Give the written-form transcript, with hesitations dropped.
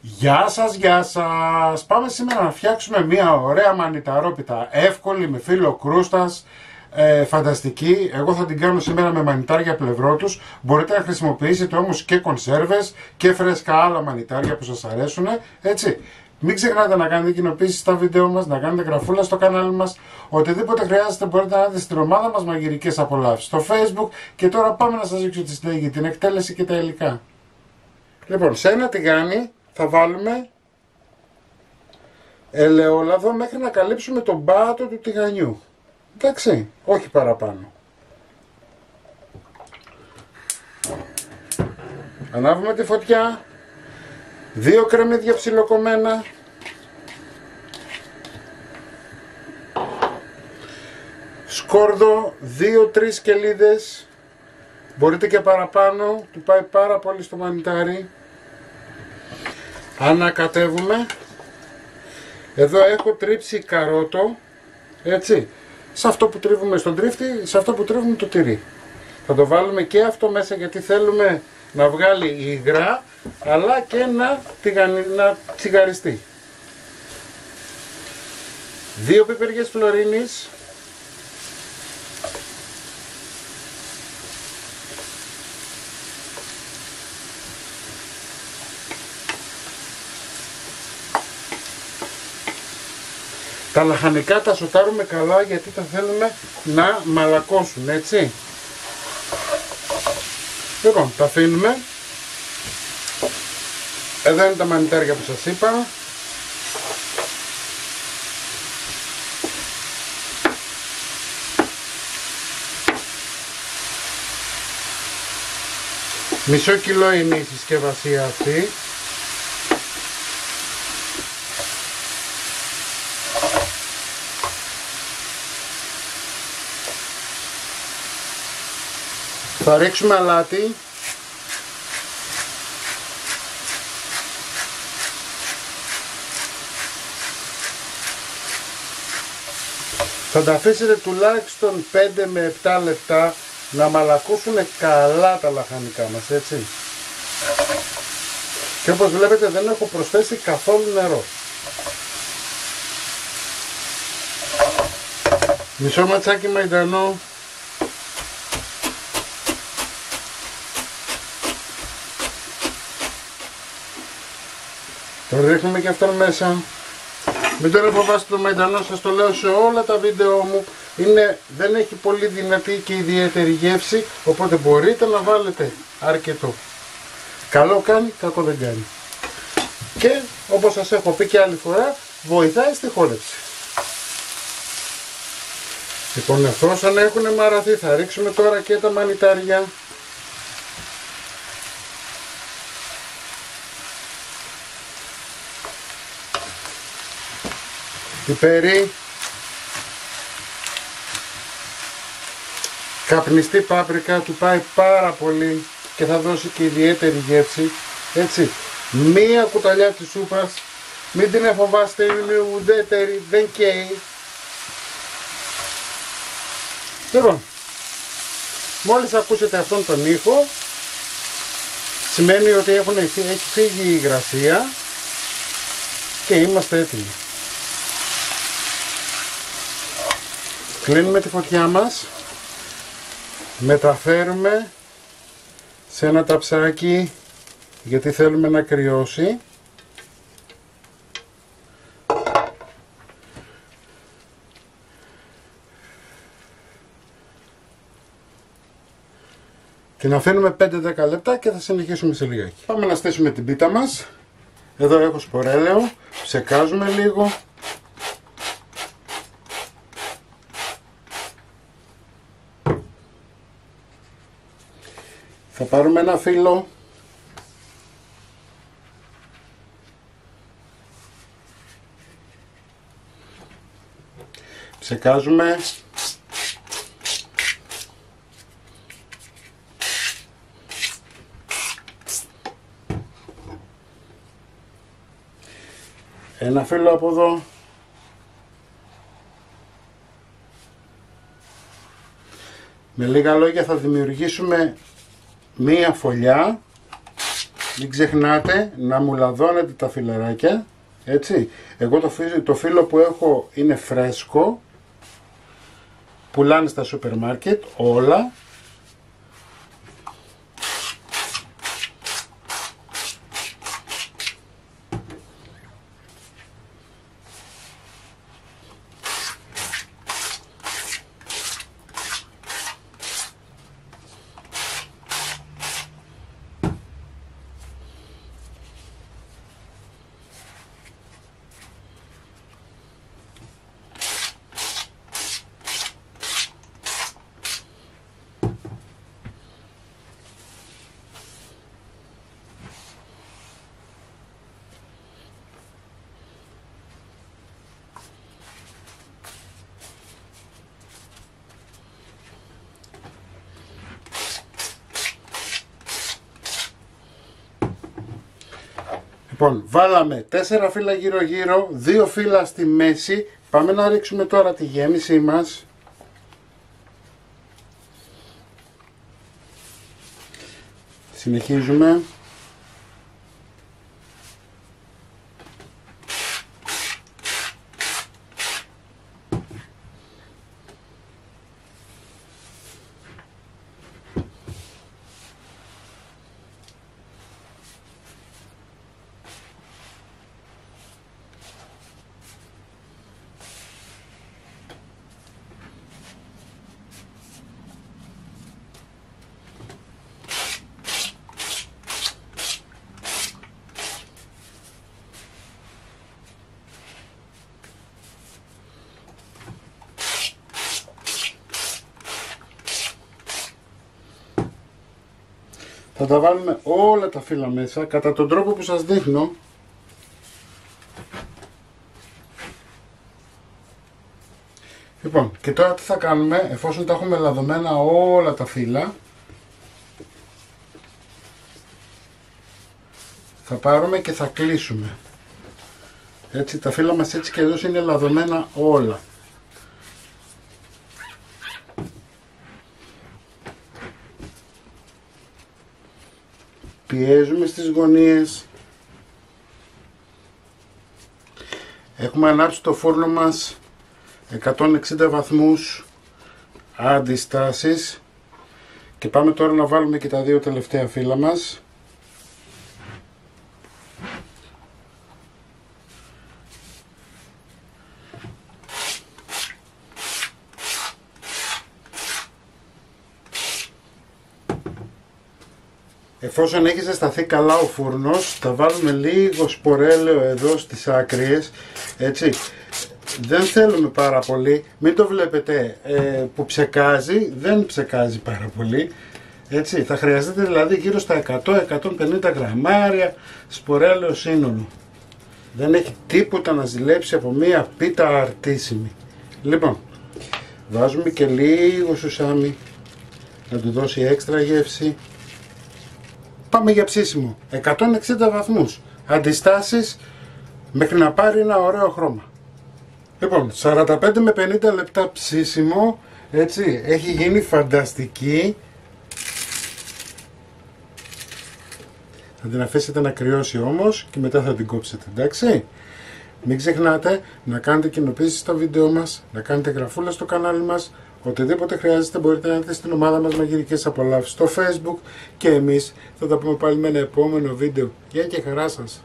Γεια σας, γεια σας! Πάμε σήμερα να φτιάξουμε μια ωραία μανιταρόπιτα, εύκολη, με φύλλο κρούστας, φανταστική. Εγώ θα την κάνω σήμερα με μανιτάρια πλευρό τους. Μπορείτε να χρησιμοποιήσετε όμως και κονσέρβες και φρέσκα άλλα μανιτάρια που σας αρέσουν, έτσι. Μην ξεχνάτε να κάνετε κοινοποίησεις στα βίντεο μας, να κάνετε γραφούλα στο κανάλι μας. Οτιδήποτε χρειάζεται μπορείτε να δείτε στην ομάδα μας μαγειρικές απολαύσεις στο Facebook. Και τώρα πάμε να σας δείξω τη συνταγή, την εκτέλεση και τα υλικά. Λοιπόν, σε ένα τηγάνι θα βάλουμε ελαιόλαδο μέχρι να καλύψουμε τον πάτο του τηγανιού. Εντάξει, όχι παραπάνω. Ανάβουμε τη φωτιά. 2 κρεμμύδια ψιλοκομμένα. Σκόρδο 2-3 σκελίδες. Μπορείτε και παραπάνω, του πάει πάρα πολύ στο μανιτάρι. Ανακατεύουμε. Εδώ έχω τρίψει καρότο, έτσι, σε αυτό που τρίβουμε στον τρίφτη, σε αυτό που τρίβουμε το τυρί. Θα το βάλουμε και αυτό μέσα γιατί θέλουμε να βγάλει υγρά, αλλά και να τσιγαριστεί. 2 πιπεριές φλωρίνης. Τα λαχανικά τα σοτάρουμε καλά γιατί τα θέλουμε να μαλακώσουν, έτσι. Λοιπόν, τα αφήνουμε. Εδώ είναι τα μανιτάρια που σας είπα. Μισό κιλό είναι η συσκευασία αυτή. Θα ρίξουμε αλάτι. Θα τα αφήσετε τουλάχιστον 5 με 7 λεπτά να μαλακώσουν καλά τα λαχανικά μας, έτσι. Και όπως βλέπετε δεν έχω προσθέσει καθόλου νερό. Μισό ματσάκι μαϊντανό. Το ρίχνουμε και αυτόν μέσα. Μην τον φοβάστε το μαϊντανό, σας το λέω σε όλα τα βίντεο μου. Δεν έχει πολύ δυνατή και ιδιαίτερη γεύση, οπότε μπορείτε να βάλετε αρκετό. Καλό κάνει, κακό δεν κάνει. Και όπως σας έχω πει και άλλη φορά, βοηθάει στη χόρεψη. Λοιπόν, εφόσον έχουν μαραθεί θα ρίξουμε τώρα και τα μανιτάρια. Πιπέρι, καπνιστή πάπρικα, του πάει πάρα πολύ και θα δώσει και ιδιαίτερη γεύση, έτσι. 1 κουταλιά της σούπας, μην την φοβάστε, είναι ουδέτερη, δεν καίει. Λοιπόν, μόλις ακούσετε αυτόν τον ήχο, σημαίνει ότι έχει φύγει η υγρασία και είμαστε έτοιμοι. Κλείνουμε τη φωτιά μας, μεταφέρουμε σε ένα ταψάκι γιατί θέλουμε να κρυώσει. Την αφήνουμε 5-10 λεπτά και θα συνεχίσουμε σε λιγάκι. Πάμε να στήσουμε την πίτα μας. Εδώ έχω σπορέλαιο, ψεκάζουμε λίγο. Θα πάρουμε ένα φύλλο. Ψεκάζουμε. Ένα φύλλο από εδώ. Με λίγα λόγια θα δημιουργήσουμε μία φωλιά Μην ξεχνάτε να μου λαδώνετε τα φιλαράκια, έτσι. Εγώ το φύλλο που έχω είναι φρέσκο, πουλάνε στα σούπερ μάρκετ όλα. Λοιπόν, βάλαμε 4 φύλλα γύρω γύρω, 2 φύλλα στη μέση. Πάμε να ρίξουμε τώρα τη γέμισή μας. Συνεχίζουμε. Θα τα βάλουμε όλα τα φύλλα μέσα κατά τον τρόπο που σας δείχνω. Λοιπόν, και τώρα τι θα κάνουμε, εφόσον τα έχουμε λαδωμένα όλα τα φύλλα, θα πάρουμε και θα κλείσουμε. Έτσι, τα φύλλα μας έτσι και εδώ είναι λαδωμένα όλα. Πιέζουμε στις γωνίες. Έχουμε ανάψει το φούρνο μας 160 βαθμούς αντιστάσεις και πάμε τώρα να βάλουμε και τα 2 τελευταία φύλλα μας. Εφόσον έχει ζεσταθεί καλά ο φούρνος, θα βάλουμε λίγο σπορέλαιο εδώ στις άκριες, έτσι. Δεν θέλουμε πάρα πολύ, μην το βλέπετε που ψεκάζει, δεν ψεκάζει πάρα πολύ, έτσι. Θα χρειαστείτε δηλαδή γύρω στα 100-150 γραμμάρια σπορέλαιο σύνολο. Δεν έχει τίποτα να ζηλέψει από μία πίτα αρτήσιμη. Λοιπόν, βάζουμε και λίγο σουσάμι να του δώσει έξτρα γεύση. Πάμε για ψήσιμο, 160 βαθμούς, αντιστάσεις μέχρι να πάρει ένα ωραίο χρώμα. Λοιπόν, 45 με 50 λεπτά ψήσιμο, έτσι, έχει γίνει φανταστική. Θα την αφήσετε να κρυώσει όμως και μετά θα την κόψετε, εντάξει. Μην ξεχνάτε να κάνετε κοινοποίησεις στο βίντεο μας, να κάνετε γραφούλα στο κανάλι μας. Οτιδήποτε χρειάζεται μπορείτε να έρθετε στην ομάδα μας Μαγειρικές Απολαύσεις στο Facebook και εμείς θα τα πούμε πάλι με ένα επόμενο βίντεο. Γεια και χαρά σας!